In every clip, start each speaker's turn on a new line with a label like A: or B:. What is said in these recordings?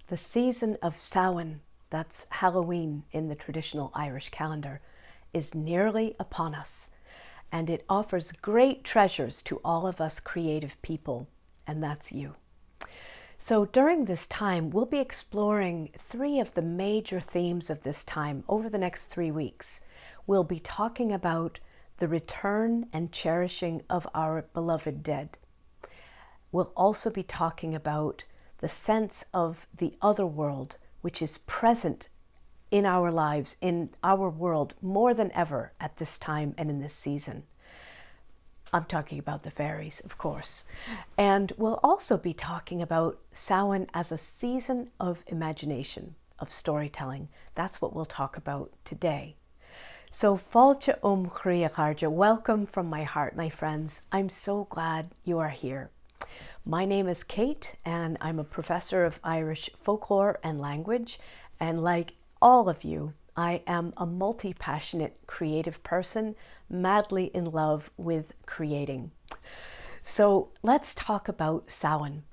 A: The season of Samhain, that's Halloween in the traditional Irish calendar, is nearly upon us, and it offers great treasures to all of us creative people, and that's you. So during this time, we'll be exploring three of the major themes of this time over the next 3 weeks. We'll be talking about the return and cherishing of our beloved dead. We'll also be talking about the sense of the other world, which is present in our lives, in our world, more than ever at this time and in this season. I'm talking about the fairies, of course. And we'll also be talking about Samhain as a season of imagination, of storytelling. That's what we'll talk about today. So, Fáilte Chríochárde, welcome from my heart, my friends. I'm so glad you are here. My name is Kate, and I'm a professor of Irish folklore and language. And like all of you, I am a multi-passionate creative person, madly in love with creating. So let's talk about Samhain.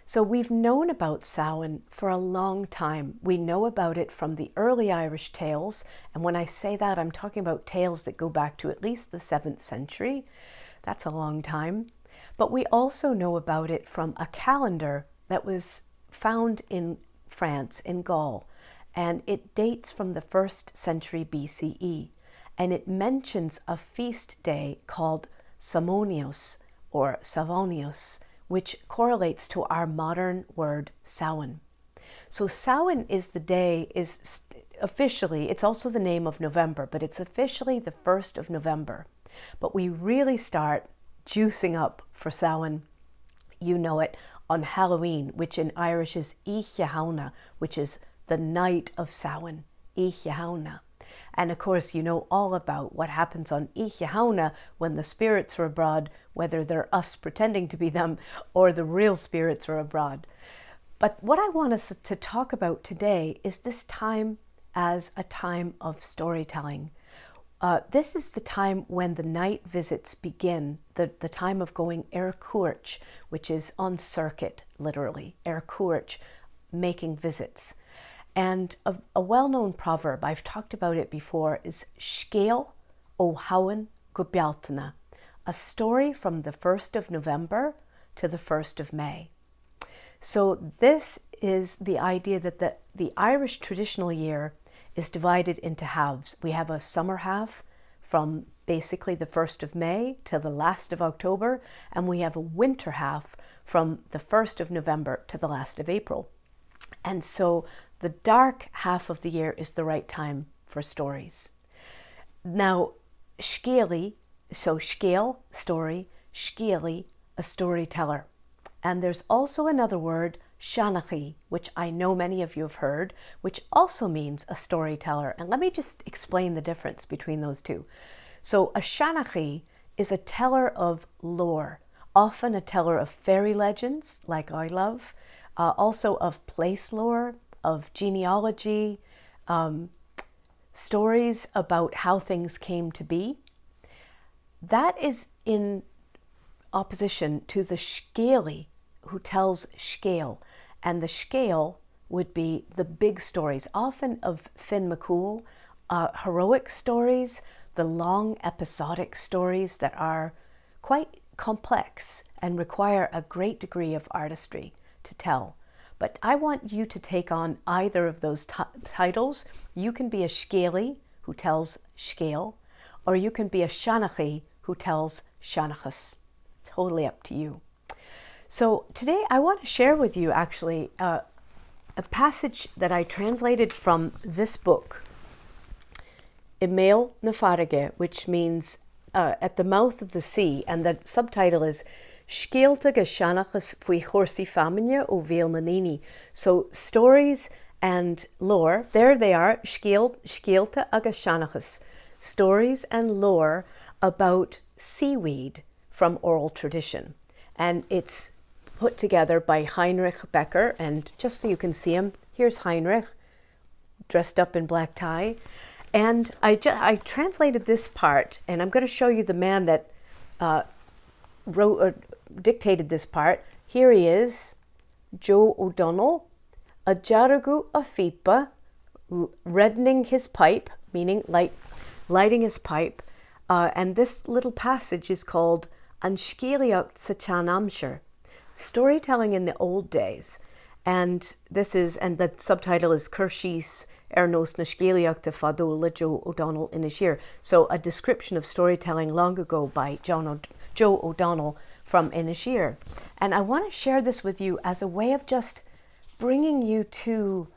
A: So we've known about Samhain for a long time. We know about it from the early Irish tales. And when I say that, I'm talking about tales that go back to at least the 7th century. That's a long time. But we also know about it from a calendar that was found in France, in Gaul. And it dates from the 1st century BCE, and it mentions a feast day called Samonios or Savonios, which correlates to our modern word Samhain. So Samhain is the day, is officially, it's also the name of November, but it's officially the 1st of November. But we really start juicing up for Samhain, you know it, on Halloween, which in Irish is Íche which is the night of Samhain, Íche. And of course, you know all about what happens on Íche when the spirits are abroad, whether they're us pretending to be them or the real spirits are abroad. But what I want us to talk about today is this time as a time of storytelling. This is the time when the night visits begin, the time of going Oirr cuairt, which is on circuit, literally, Oirr cuairt, making visits. And a well-known proverb, I've talked about it before, is Scéal ó Samhain go Bealtaine, a story from the 1st of November to the 1st of May. So this is the idea that the Irish traditional year is divided into halves. We have a summer half from basically the 1st of May to the last of October, and we have a winter half from the 1st of November to the last of April. And so the dark half of the year is the right time for stories. Now, scéalaí, so scéal, story, scéalaí, a storyteller. And there's also another word, seanachtaí, which I know many of you have heard, which also means a storyteller. And let me just explain the difference between those two. So a seanachtaí is a teller of lore, often a teller of fairy legends, like I love, also of place lore, of genealogy, stories about how things came to be. That is in opposition to the scéalaí, who tells scéal. And the scéal would be the big stories, often of Finn McCool, heroic stories, the long episodic stories that are quite complex and require a great degree of artistry to tell. But I want you to take on either of those titles. You can be a scéalaí who tells scéal, or you can be a seanachtaí who tells seanachas. Totally up to you. So today I want to share with you actually a passage that I translated from this book, Imael na Farraige, which means at the mouth of the sea, and the subtitle is Scéalta go seanachas faoi chomharsaí fáinne ó bhéal na naoine. So stories and lore, there they are, scéalta agus seanachas, stories and lore about seaweed from oral tradition. And it's put together by Heinrich Becker, and just so you can see him, here's Heinrich, dressed up in black tie. And I translated this part, and I'm going to show you the man that dictated this part. Here he is, Joe O'Donnell, a jaragu a fipa, reddening his pipe, meaning lighting his pipe. And this little passage is called An Scíocht sa Tean Amsir, storytelling in the old days. And the subtitle is Curshís nos na Scíochta Fadó le Joe O'Donnell Inishear. So a description of storytelling long ago by Joe O'Donnell from Inishear. And I want to share this with you as a way of just bringing you to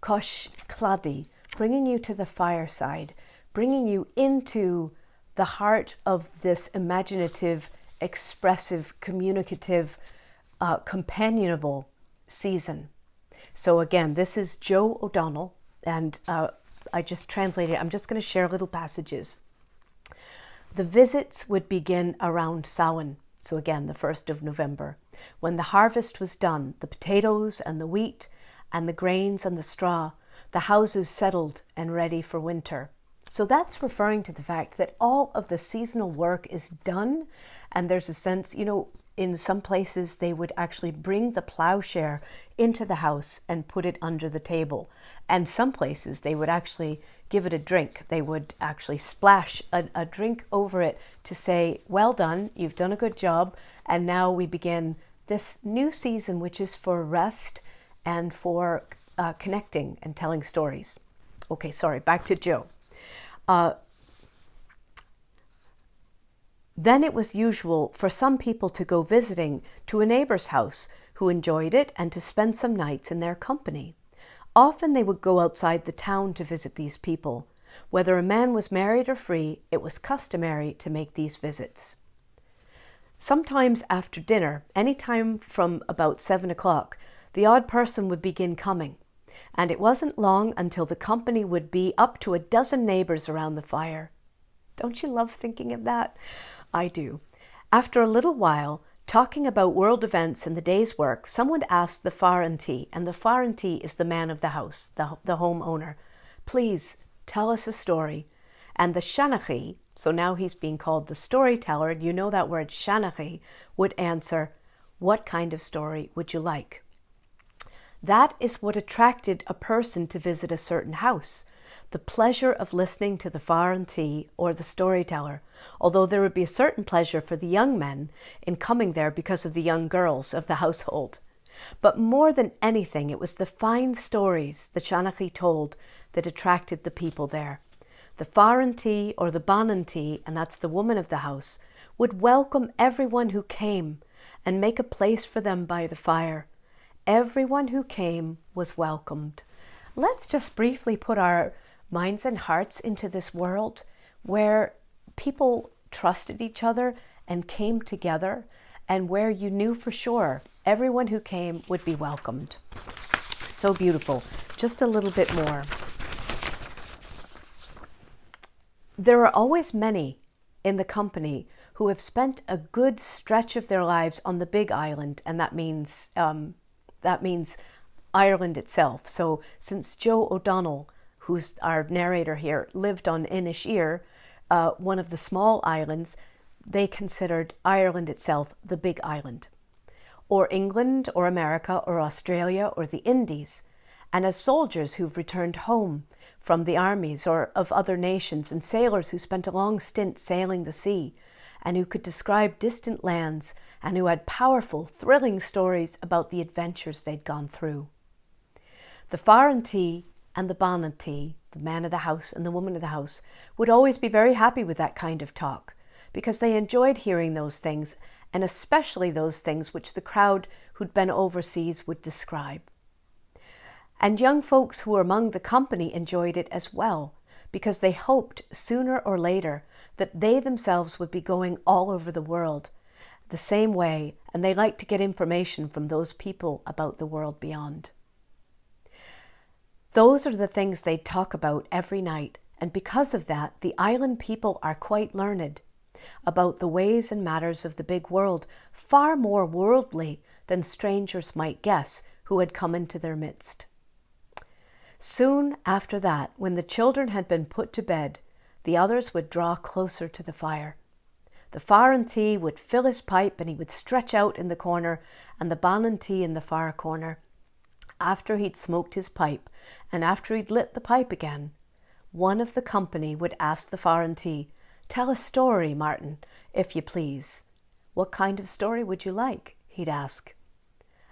A: Cosh Claddy, bringing you to the fireside, bringing you into the heart of this imaginative, expressive, communicative, companionable season. So again, this is Joe O'Donnell, and I just translated it. I'm just going to share little passages. The visits would begin around Samhain, so again, the 1st of November, when the harvest was done, the potatoes and the wheat and the grains and the straw, the houses settled and ready for winter. So that's referring to the fact that all of the seasonal work is done, and there's a sense, in some places they would actually bring the plowshare into the house and put it under the table. And some places they would actually give it a drink. They would actually splash a drink over it to say, well done, you've done a good job. And now we begin this new season, which is for rest and for connecting and telling stories. Okay, sorry, back to Joe. Then it was usual for some people to go visiting to a neighbour's house who enjoyed it and to spend some nights in their company. Often they would go outside the town to visit these people. Whether a man was married or free, it was customary to make these visits. Sometimes after dinner, any time from about 7 o'clock, the odd person would begin coming, and it wasn't long until the company would be up to a dozen neighbours around the fire. Don't you love thinking of that? I do. After a little while, talking about world events and the day's work, someone asked the Farrantee, and the Farrantee is the man of the house, the homeowner, please tell us a story. And the Shanachie, so now he's being called the storyteller, and you know that word Shanachie, would answer, what kind of story would you like? That is what attracted a person to visit a certain house. The pleasure of listening to the Farrantee or the storyteller, although there would be a certain pleasure for the young men in coming there because of the young girls of the household. But more than anything, it was the fine stories the Shanachie told that attracted the people there. The Farrantee or the Banantee, and that's the woman of the house, would welcome everyone who came and make a place for them by the fire. Everyone who came was welcomed. Let's just briefly put our minds and hearts into this world where people trusted each other and came together, and where you knew for sure everyone who came would be welcomed. So beautiful. Just a little bit more. There are always many in the company who have spent a good stretch of their lives on the big island, and that means Ireland itself. So since Joe O'Donnell, who's our narrator here, lived on Inishear, one of the small islands, they considered Ireland itself the big island, or England or America or Australia or the Indies. And as soldiers who've returned home from the armies or of other nations, and sailors who spent a long stint sailing the sea and who could describe distant lands and who had powerful, thrilling stories about the adventures they'd gone through. The Farrantee and the Banantee, the man of the house and the woman of the house, would always be very happy with that kind of talk, because they enjoyed hearing those things, and especially those things which the crowd who'd been overseas would describe. And young folks who were among the company enjoyed it as well, because they hoped sooner or later that they themselves would be going all over the world the same way, and they liked to get information from those people about the world beyond. Those are the things they talk about every night, and because of that, the island people are quite learned about the ways and matters of the big world, far more worldly than strangers might guess who had come into their midst. Soon after that, when the children had been put to bed, the others would draw closer to the fire. The Farrantee would fill his pipe and he would stretch out in the corner, and the Banantee in the far corner. After he'd smoked his pipe, and after he'd lit the pipe again, one of the company would ask the Farrantee, "Tell a story, Martin, if you please." "What kind of story would you like?" he'd ask.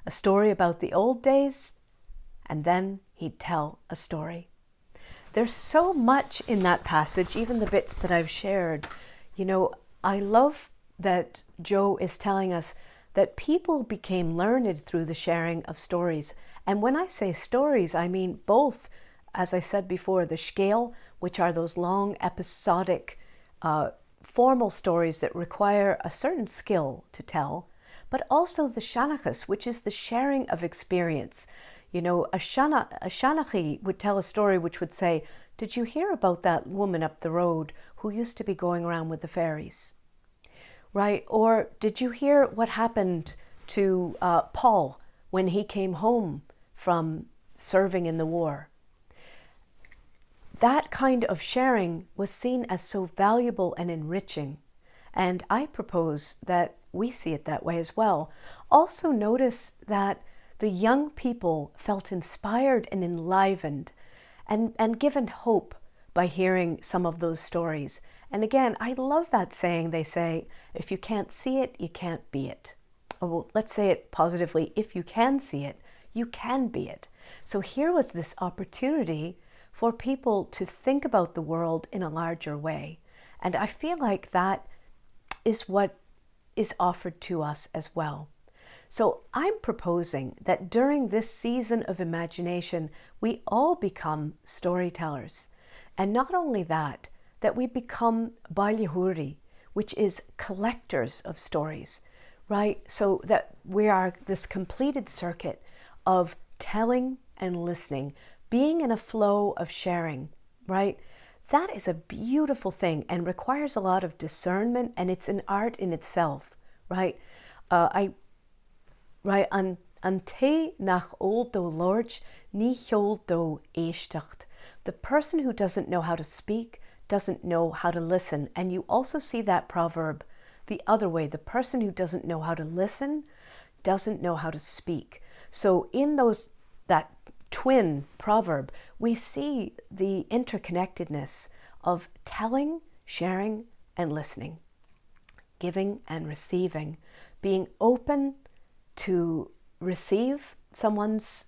A: "A story about the old days?" And then he'd tell a story. There's so much in that passage, even the bits that I've shared. You know, I love that Joe is telling us that people became learned through the sharing of stories. And when I say stories, I mean both, as I said before, the scale, which are those long episodic formal stories that require a certain skill to tell, but also the shanachas, which is the sharing of experience. You know, a shanachi would tell a story which would say, "Did you hear about that woman up the road who used to be going around with the fairies?" Right? Or did you hear what happened to Paul when he came home from serving in the war? That kind of sharing was seen as so valuable and enriching. And I propose that we see it that way as well. Also notice that the young people felt inspired and enlivened and given hope by hearing some of those stories. And again, I love that saying they say, if you can't see it, you can't be it. Or well, let's say it positively, if you can see it, you can be it. So here was this opportunity for people to think about the world in a larger way. And I feel like that is what is offered to us as well. So I'm proposing that during this season of imagination, we all become storytellers. And not only that, that we become bailliúirí, which is collectors of stories, right? So that we are this completed circuit of telling and listening, being in a flow of sharing, right? That is a beautiful thing and requires a lot of discernment, and it's an art in itself, right? An te nach old do lorch, ni hjol do éistecht. The person who doesn't know how to speak doesn't know how to listen. And you also see that proverb the other way. The person who doesn't know how to listen doesn't know how to speak. So in that twin proverb, we see the interconnectedness of telling, sharing, and listening, giving and receiving, being open to receive someone's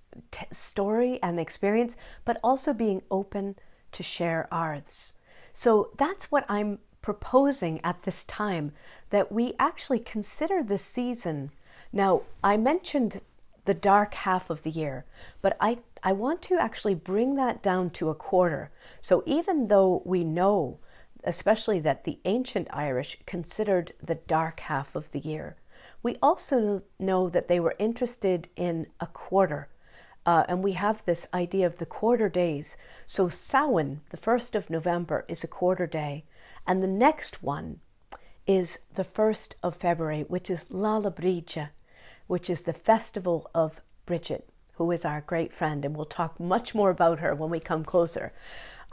A: story and experience, but also being open to share ours. So that's what I'm proposing at this time, that we actually consider this season. Now, I mentioned the dark half of the year, but I want to actually bring that down to a quarter. So even though we know, especially that the ancient Irish considered the dark half of the year, we also know that they were interested in a quarter. And we have this idea of the quarter days. So Samhain, the 1st of November, is a quarter day. And the next one is the 1st of February, which is Lalla Bríde, which is the festival of Bridget, who is our great friend. And we'll talk much more about her when we come closer.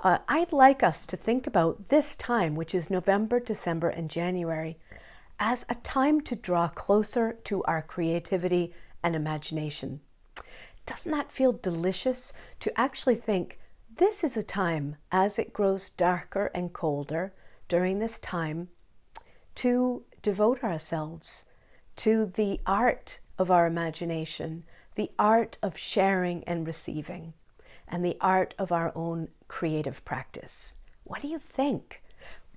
A: I'd like us to think about this time, which is November, December, and January, as a time to draw closer to our creativity and imagination. Doesn't that feel delicious to actually think this is a time, as it grows darker and colder during this time, to devote ourselves to the art of our imagination, the art of sharing and receiving, and the art of our own creative practice. What do you think?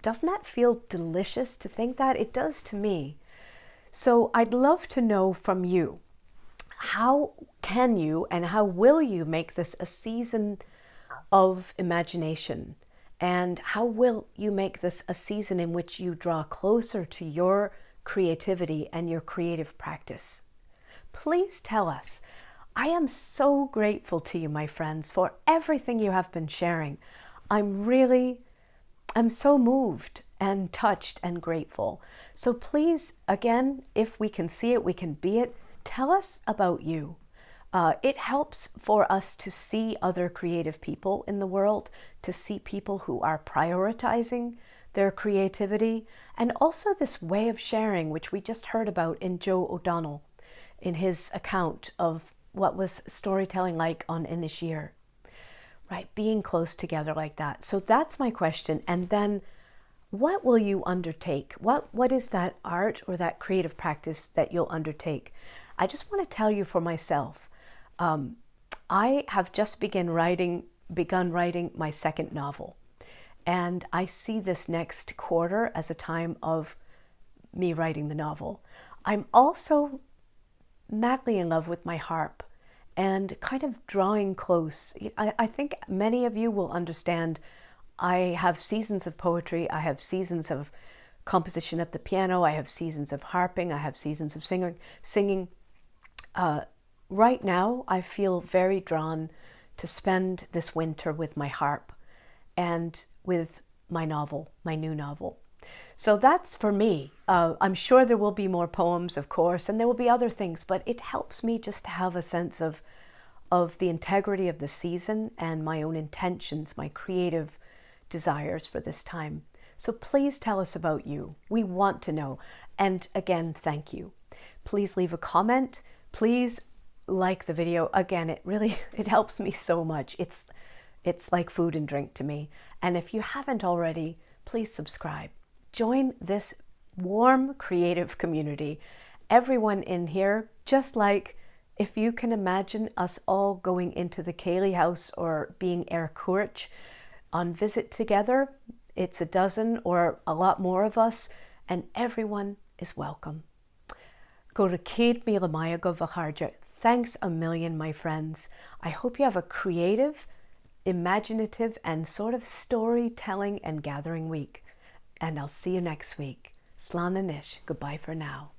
A: Doesn't that feel delicious to think that? It does to me. So I'd love to know from you, how can you and how will you make this a season of imagination? And how will you make this a season in which you draw closer to your creativity and your creative practice? Please tell us. I am so grateful to you, my friends, for everything you have been sharing. I'm so moved and touched and grateful. So please, again, if we can see it, we can be it. Tell us about you. It helps for us to see other creative people in the world, to see people who are prioritizing their creativity, and also this way of sharing, which we just heard about in Joe O'Donnell, in his account of what was storytelling like on Inisheer, right? Being close together like that. So that's my question. And then what will you undertake? What is that art or that creative practice that you'll undertake? I just want to tell you for myself, I have just begun writing my second novel. And I see this next quarter as a time of me writing the novel. I'm also madly in love with my harp and kind of drawing close. I think many of you will understand I have seasons of poetry, I have seasons of composition at the piano, I have seasons of harping, I have seasons of singing. Right now, I feel very drawn to spend this winter with my harp and with my novel, my new novel. So that's for me. I'm sure there will be more poems, of course, and there will be other things, but it helps me just to have a sense of the integrity of the season and my own intentions, my creative desires for this time. So please tell us about you. We want to know. And again, thank you. Please leave a comment. Please like the video. Again, it helps me so much. It's like food and drink to me. And if you haven't already, please subscribe. Join this warm, creative community. Everyone in here, just like if you can imagine us all going into the Cayley house or being Oirr on visit together, it's a dozen or a lot more of us, and everyone is welcome. Go to Céad Míle Maize go bhfeictheartaigh. Thanks a million, my friends. I hope you have a creative, imaginative, and sort of storytelling and gathering week. And I'll see you next week. Slán Anish. Goodbye for now.